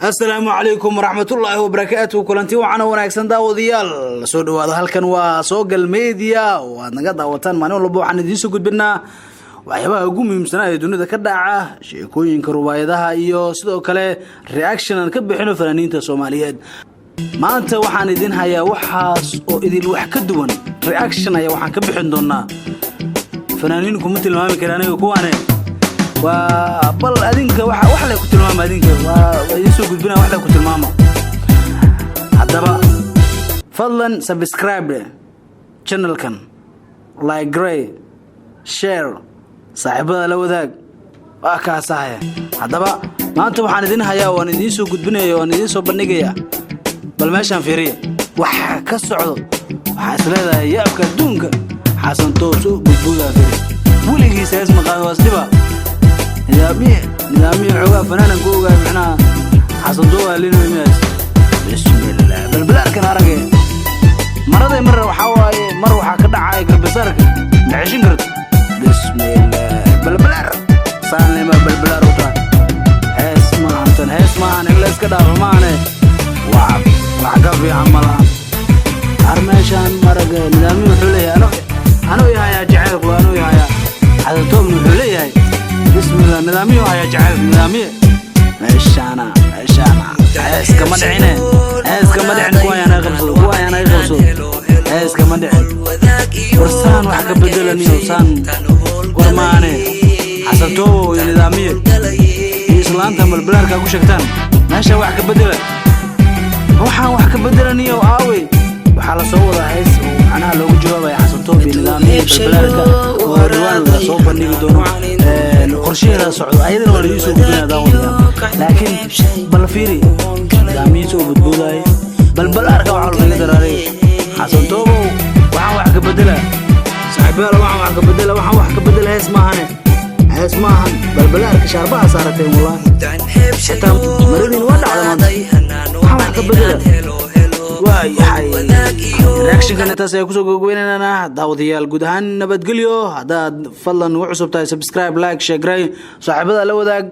السلام عليكم ورحمة الله وبركاته. كلنتي وعنا وناكسن داوديال سو دhowaada halkan waa Soogal Media waad naga daawataan maalin walba waxaan idin soo gudbinaa waxyaabaha ugu muhiimsan ee dunida ka dhaca sheekooyinka ruwaayadaha iyo sidoo kale reaction aan ka bixino fanaaniinta Soomaaliyeed. maanta waxaan idin hayaa waxaas oo idil wax ka duwan reaction ayaa waxaan ka bixin doonaa fanaaniinku ma tilmaami karaan aniga kuwaane bal adinka wax la ku tilmaamo adinka waa soo gudbina wax la ku tilmaamo hadaba fadlan subscribe channel kan like gray share saaxiibada la wadaag waa ka saahaya hadaba maanta waxaan idin hayaa waan idin soo gudbinayaa waan idin soo bandhigayaa bal meeshan fiiriye wax ka socdo waxa isleedahay yaabka adduunka xasan tooso budbuuda fiiriye weligiisa isma qaado wasdiba نظامي عقاب فنانا نقوقا معنا حسن دوها لينو يميز بسم الله بالبلار كان هرقي مرضي مرة وحاواي مرة وحاكدا عاي قلب سارك نعيشين قرد بسم الله بالبلار صار لي ما بالبلار وطان هيس ما انتن هيس ما انا اللي اسكدا رماني وعقاب يا عمالان عرميشان مرق نظامي وحولي انا وياها جعيق وانا وياها حسن توم وحولي بسم الله نظامي وهي جعل نظامي عشانا عايز كمان عينه عايز كمان عين كواي انا غبصو عايز كمان عين ورسان وحق بدلني وسان ورماني حسنتو نظامي اسلامته بالبلار كاكو شكتان ماشي وحق بدل وحق بدلني واوي وحالا صوره عايز انا لو جوابي حسنتو بنظامي بالبلار وريوان صوب بنيغ دونو قرشيها صعود أيضا ولا يسوق بنا داوديا لكن بالفيري دامي يسوق بدبولاي بالأركب وعلى الجدراري حسن توبو وحاول بدله صاحبها وحاول بدله وحاول بدله هيسمعهن بالأركب شربها صارتين والله حتى مريني الوضع على ما وحاول بدله واي حي reaction kan taas ay ku soo gogoynayna daawadayaal guud ahaan nabadgelyo hada fadlan u cusubtahay subscribe like share saaxiibada la wadaag